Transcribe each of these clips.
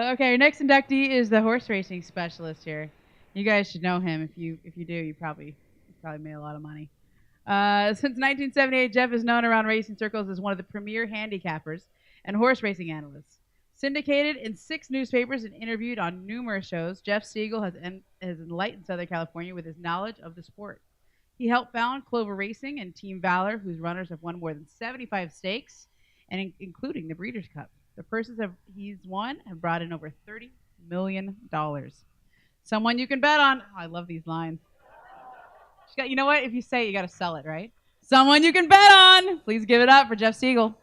Okay, our next inductee is the horse racing specialist here. You guys should know him. If you do, you probably made a lot of money. Since 1978, Jeff is known around racing circles as one of the premier handicappers and horse racing analysts. Syndicated in 6 newspapers and interviewed on numerous shows, Jeff Siegel has enlightened Southern California with his knowledge of the sport. He helped found Clover Racing and Team Valor, whose runners have won more than 75 stakes, and including the Breeders' Cup. The purses he's won have brought in over $30 million. Someone you can bet on. Oh, I love these lines. You know what? If you say it, you got to sell it, right? Someone you can bet on. Please give it up for Jeff Siegel.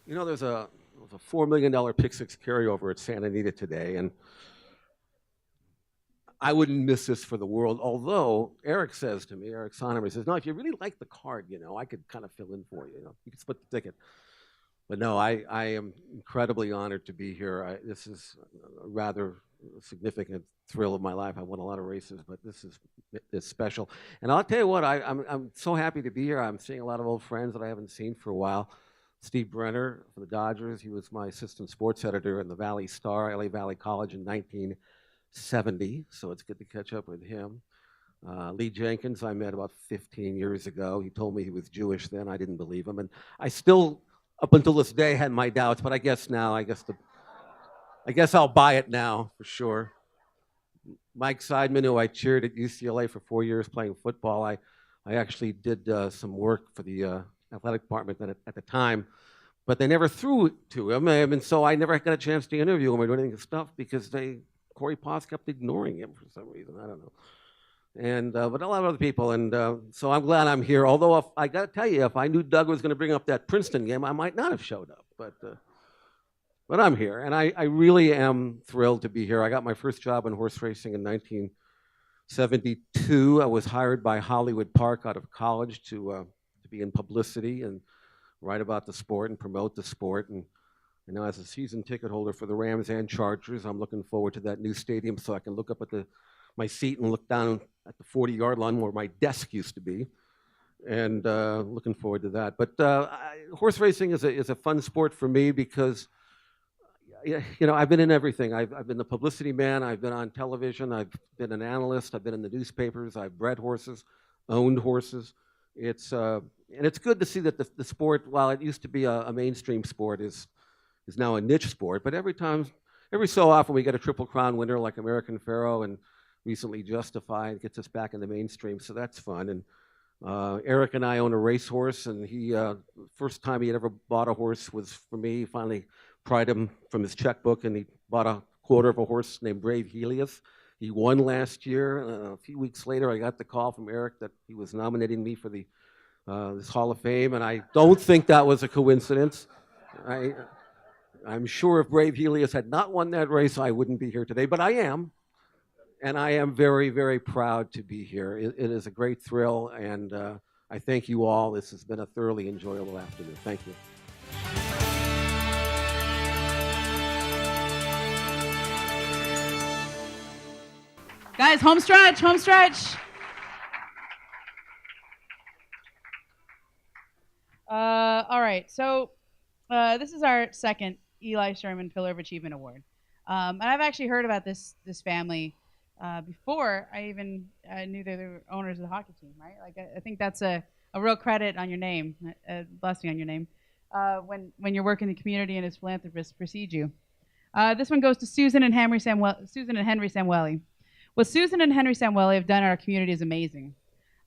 You know, there was a $4 million pick six carryover at Santa Anita today, and I wouldn't miss this for the world. Although Eric says to me, Eric Sonnemer says, "No, if you really like the card, I could kind of fill in for you. You could split the ticket." But no, I am incredibly honored to be here. This is a rather significant thrill of my life. I won a lot of races, but this is special. And I'll tell you what, I'm so happy to be here. I'm seeing a lot of old friends that I haven't seen for a while. Steve Brenner for the Dodgers. He was my assistant sports editor in the Valley Star, LA Valley College in 1970. So it's good to catch up with him. Lee Jenkins, I met about 15 years ago. He told me he was Jewish then. I didn't believe him. And I still, up until this day, had my doubts, but I guess I'll buy it now for sure. Mike Seidman, who I cheered at UCLA for 4 years playing football. I actually did some work for the athletic department at the time, but they never threw it to him, and so I never got a chance to interview him or do anything stuff because Corey Potts kept ignoring him for some reason. I don't know. And but a lot of other people, and so I'm glad I'm here. Although I got to tell you, if I knew Doug was going to bring up that Princeton game, I might not have showed up. But I'm here, and I really am thrilled to be here. I got my first job in horse racing in 1972. I was hired by Hollywood Park out of college to be in publicity and write about the sport and promote the sport. And now as a season ticket holder for the Rams and Chargers, I'm looking forward to that new stadium so I can look up at my seat and look down at the 40-yard line where my desk used to be. And looking forward to that. But horse racing is a fun sport for me because I've been in everything. I've been the publicity man. I've been on television. I've been an analyst. I've been in the newspapers. I've bred horses, owned horses. It's good to see that the sport, while it used to be a mainstream sport, is now a niche sport. But every so often we get a Triple Crown winner like American Pharoah and recently Justified gets us back in the mainstream. So that's fun. And Eric and I own a racehorse, and he first time he had ever bought a horse was for me. He finally pried him from his checkbook, and he bought a quarter of a horse named Brave Helios. He won last year. A few weeks later, I got the call from Eric that he was nominating me for this Hall of Fame, and I don't think that was a coincidence. I'm sure if Brave Helios had not won that race, I wouldn't be here today, but I am. And I am very, very proud to be here. It is a great thrill, and I thank you all. This has been a thoroughly enjoyable afternoon. Thank you. Guys, home stretch, home stretch. All right, so this is our second Eli Sherman Pillar of Achievement Award. And I've actually heard about this family before I even knew they were owners of the hockey team, right? Like, I think that's a real credit on your name, a blessing on your name, when you're working in the community and as philanthropists precede you. This one goes to Susan and Henry Samueli. What Susan and Henry Samueli have done in our community is amazing.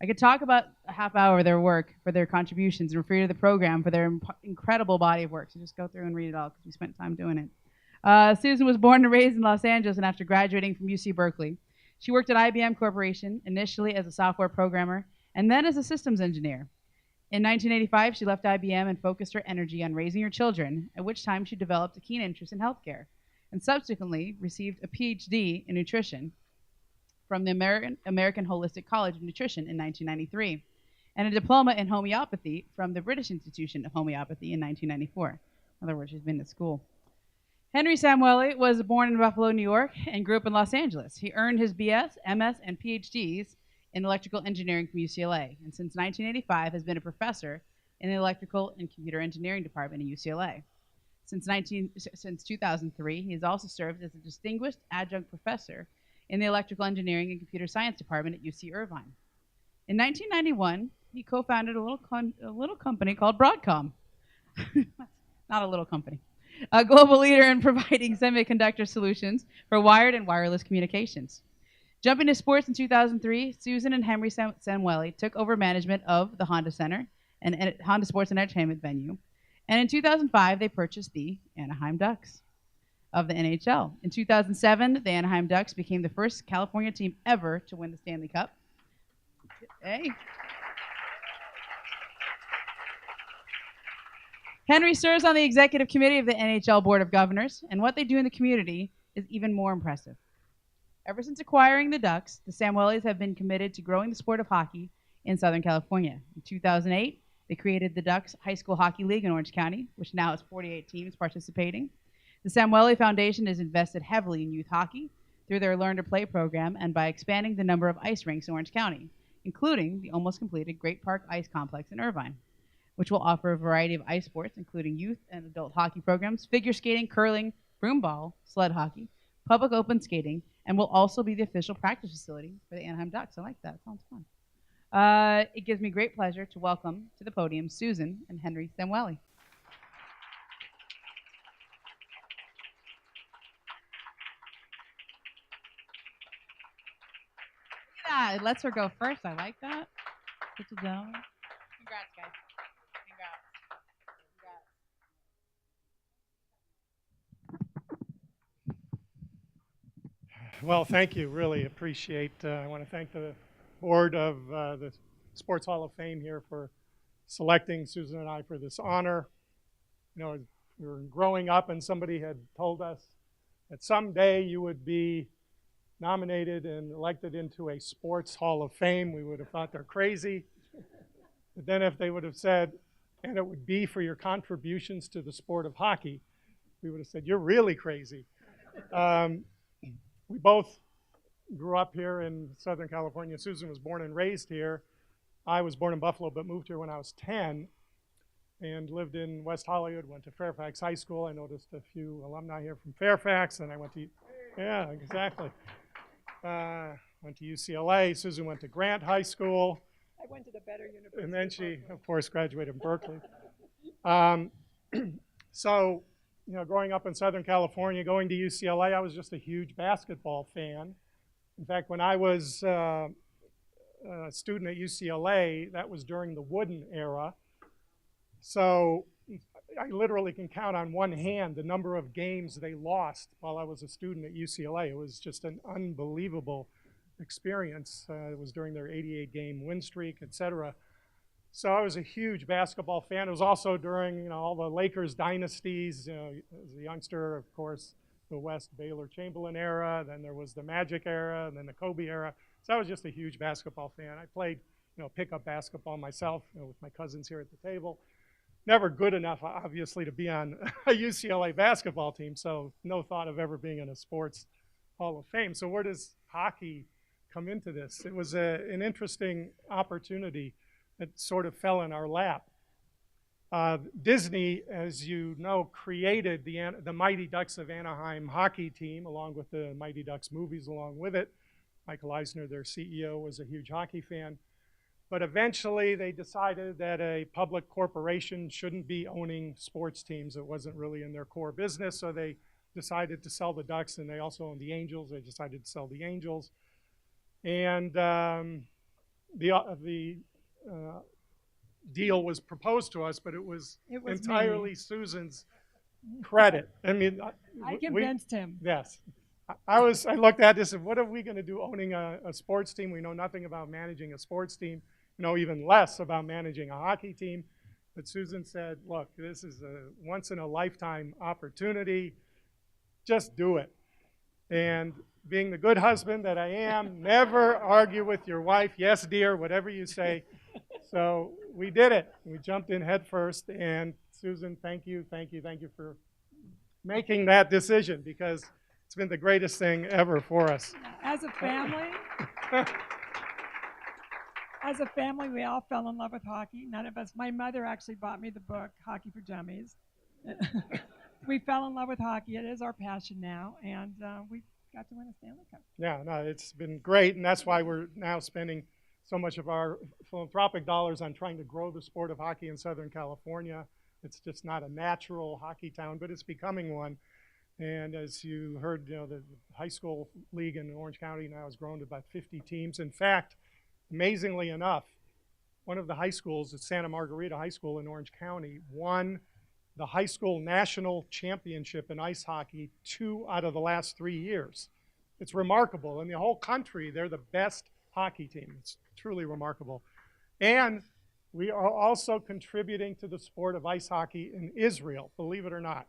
I could talk about a half hour of their work, for their contributions, and refer you to the program for their incredible body of work. So just go through and read it all because we spent time doing it. Susan was born and raised in Los Angeles, and after graduating from UC Berkeley, she worked at IBM Corporation, initially as a software programmer, and then as a systems engineer. In 1985, she left IBM and focused her energy on raising her children, at which time she developed a keen interest in healthcare, and subsequently received a PhD in nutrition from the American Holistic College of Nutrition in 1993, and a diploma in homeopathy from the British Institution of Homeopathy in 1994. In other words, she's been to school. Henry Samueli was born in Buffalo, New York, and grew up in Los Angeles. He earned his BS, MS, and PhDs in electrical engineering from UCLA, and since 1985 has been a professor in the electrical and computer engineering department at UCLA. Since 2003, he has also served as a distinguished adjunct professor in the electrical engineering and computer science department at UC Irvine. In 1991, he co-founded a little company called Broadcom. Not a little company. A global leader in providing semiconductor solutions for wired and wireless communications. Jumping to sports in 2003, Susan and Henry Samueli took over management of the Honda Center, an Honda sports and entertainment venue. And in 2005, they purchased the Anaheim Ducks of the NHL. In 2007, the Anaheim Ducks became the first California team ever to win the Stanley Cup. Hey. Henry serves on the executive committee of the NHL Board of Governors, and what they do in the community is even more impressive. Ever since acquiring the Ducks, the Samuelis have been committed to growing the sport of hockey in Southern California. In 2008, they created the Ducks High School Hockey League in Orange County, which now has 48 teams participating. The Samueli Foundation has invested heavily in youth hockey through their Learn to Play program and by expanding the number of ice rinks in Orange County, including the almost completed Great Park Ice Complex in Irvine, which will offer a variety of ice sports, including youth and adult hockey programs, figure skating, curling, broomball, sled hockey, public open skating, and will also be the official practice facility for the Anaheim Ducks. I like that. Sounds fun. It gives me great pleasure to welcome to the podium Susan and Henry Samueli. Yeah, it lets her go first. I like that. Good to go. Congrats, guys. Well, thank you. Really appreciate. I want to thank the board of the Sports Hall of Fame here for selecting Susan and I for this honor. You know, we were growing up, and somebody had told us that someday you would be nominated and elected into a Sports Hall of Fame. We would have thought they're crazy. But then if they would have said, and it would be for your contributions to the sport of hockey, we would have said, you're really crazy. We both grew up here in Southern California. Susan was born and raised here. I was born in Buffalo but moved here when I was 10 and lived in West Hollywood, went to Fairfax High School. I noticed a few alumni here from Fairfax, and I went to, yeah, exactly. Went to UCLA. Susan went to Grant High School. I went to the better university. And then she, of course, graduated in Berkeley. So, you know, growing up in Southern California, going to UCLA, I was just a huge basketball fan. In fact, when I was a student at UCLA, that was during the Wooden era. So I literally can count on one hand the number of games they lost while I was a student at UCLA. It was just an unbelievable experience. It was during their 88-game win streak, et cetera. So I was a huge basketball fan. It was also during, you know, all the Lakers dynasties. You know, as a youngster, of course, the West Baylor Chamberlain era. Then there was the Magic era, and then the Kobe era. So I was just a huge basketball fan. I played, you know, pickup basketball myself, you know, with my cousins here at the table. Never good enough, obviously, to be on a UCLA basketball team. So no thought of ever being in a sports Hall of Fame. So where does hockey come into this? It was an interesting opportunity that sort of fell in our lap. Disney, as you know, created the Mighty Ducks of Anaheim hockey team, along with the Mighty Ducks movies along with it. Michael Eisner, their CEO, was a huge hockey fan. But eventually they decided that a public corporation shouldn't be owning sports teams. It wasn't really in their core business, so they decided to sell the Ducks, and they also owned the Angels. They decided to sell the Angels. And the deal was proposed to us, but it was entirely me. Susan's credit. I mean, I convinced him. Yes. I looked at this and what are we going to do owning a sports team? We know nothing about managing a sports team, know even less about managing a hockey team. But Susan said, look, this is a once-in-a-lifetime opportunity. Just do it. And being the good husband that I am, never argue with your wife. Yes, dear, whatever you say. So we did it. We jumped in head first, and Susan, thank you for making that decision, because it's been the greatest thing ever for us. As a family, we all fell in love with hockey. None of us. My mother actually bought me the book, Hockey for Dummies. We fell in love with hockey. It is our passion now, and we got to win a Stanley Cup. Yeah, no, it's been great, and that's why we're now spending so much of our philanthropic dollars on trying to grow the sport of hockey in Southern California. It's just not a natural hockey town, but it's becoming one. And as you heard, the high school league in Orange County now has grown to about 50 teams. In fact, amazingly enough, one of the high schools at Santa Margarita High School in Orange County won the high school national championship in ice hockey 2 out of the last 3 years. It's remarkable. In the whole country, they're the best hockey team. It's truly remarkable. And we are also contributing to the sport of ice hockey in Israel, believe it or not.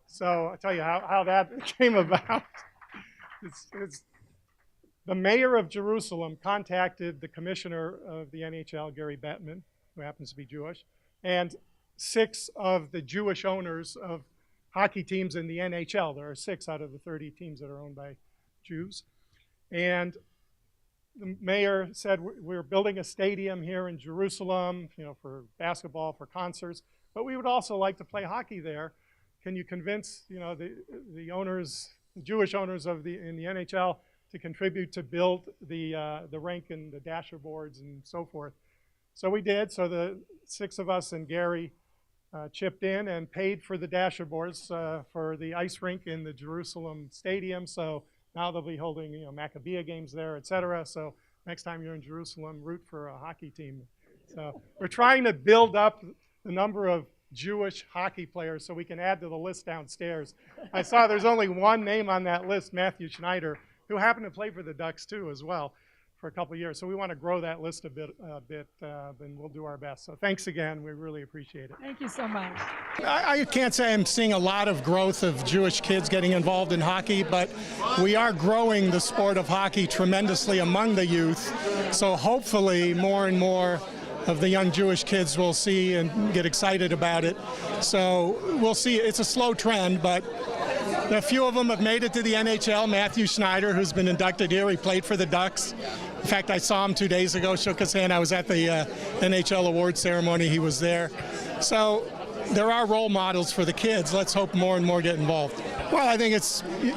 So I'll tell you how that came about. The mayor of Jerusalem contacted the commissioner of the NHL, Gary Bettman, who happens to be Jewish, and 6 of the Jewish owners of hockey teams in the NHL. There are 6 out of the 30 teams that are owned by Jews. And the mayor said, we're building a stadium here in Jerusalem, for basketball, for concerts, but we would also like to play hockey there. Can you convince, the owners, the Jewish owners in the NHL to contribute to build the rink and the dasher boards and so forth? So we did. So the 6 of us and Gary chipped in and paid for the dasher boards for the ice rink in the Jerusalem stadium. So now they'll be holding, Maccabiah games there, et cetera. So next time you're in Jerusalem, root for a hockey team. So we're trying to build up the number of Jewish hockey players so we can add to the list downstairs. I saw there's only one name on that list, Matthew Schneider, who happened to play for the Ducks too as well for a couple of years. So we want to grow that list a bit, and we'll do our best. So thanks again. We really appreciate it. Thank you so much. I can't say I'm seeing a lot of growth of Jewish kids getting involved in hockey, but we are growing the sport of hockey tremendously among the youth. So hopefully more and more of the young Jewish kids will see and get excited about it. So we'll see. It's a slow trend, but a few of them have made it to the NHL. Matthew Schneider, who's been inducted here, he played for the Ducks. In fact, I saw him 2 days ago, shook his hand. I was at the NHL award ceremony. He was there. So there are role models for the kids. Let's hope more and more get involved. Well, I think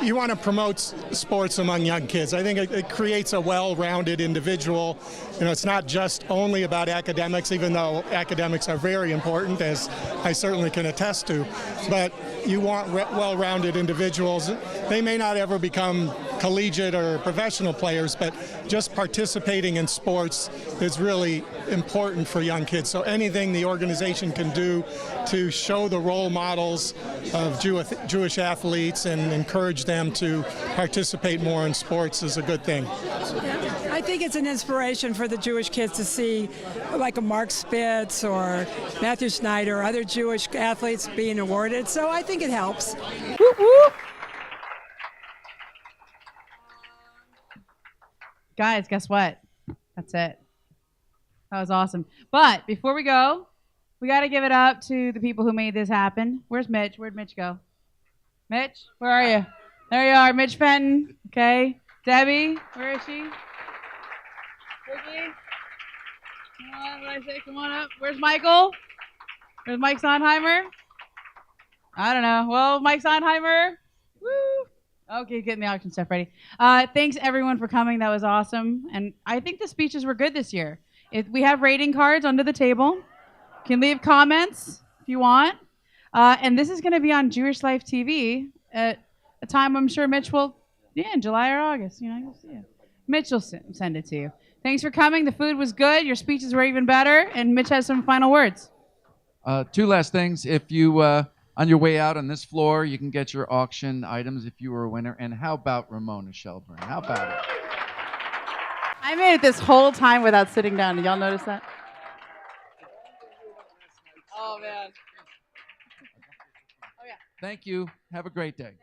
you want to promote sports among young kids. I think it creates a well-rounded individual. It's not just only about academics, even though academics are very important, as I certainly can attest to. But you want well-rounded individuals. They may not ever become collegiate or professional players, but just participating in sports is really important for young kids. So anything the organization can do to show the role models of Jewish athletes and encourage them to participate more in sports is a good thing. I think it's an inspiration for the Jewish kids to see like a Mark Spitz or Matthew Schneider or other Jewish athletes being awarded. So I think it helps. Whoop, whoop. Guys, guess what? That's it. That was awesome. But before we go, we got to give it up to the people who made this happen. Where's Mitch? Where'd Mitch go? Mitch, where are you? There you are, Mitch Fenton. Okay. Debbie, where is she? Vicky? Come on, what did I say? Come on up. Where's Michael? Where's Mike Sondheimer? I don't know. Well, Mike Sondheimer. Woo! Okay, getting the auction stuff ready. Thanks, everyone, for coming. That was awesome. And I think the speeches were good this year. We have rating cards under the table. You can leave comments if you want. And this is going to be on Jewish Life TV at a time I'm sure Mitch will, in July or August. You'll see it. Mitch will send it to you. Thanks for coming. The food was good. Your speeches were even better. And Mitch has some final words. 2 last things. If you, on your way out on this floor, you can get your auction items if you were a winner. And how about Ramona Shelburne? How about it? I made it this whole time without sitting down. Did y'all notice that? Oh, man. Oh, yeah. Thank you. Have a great day.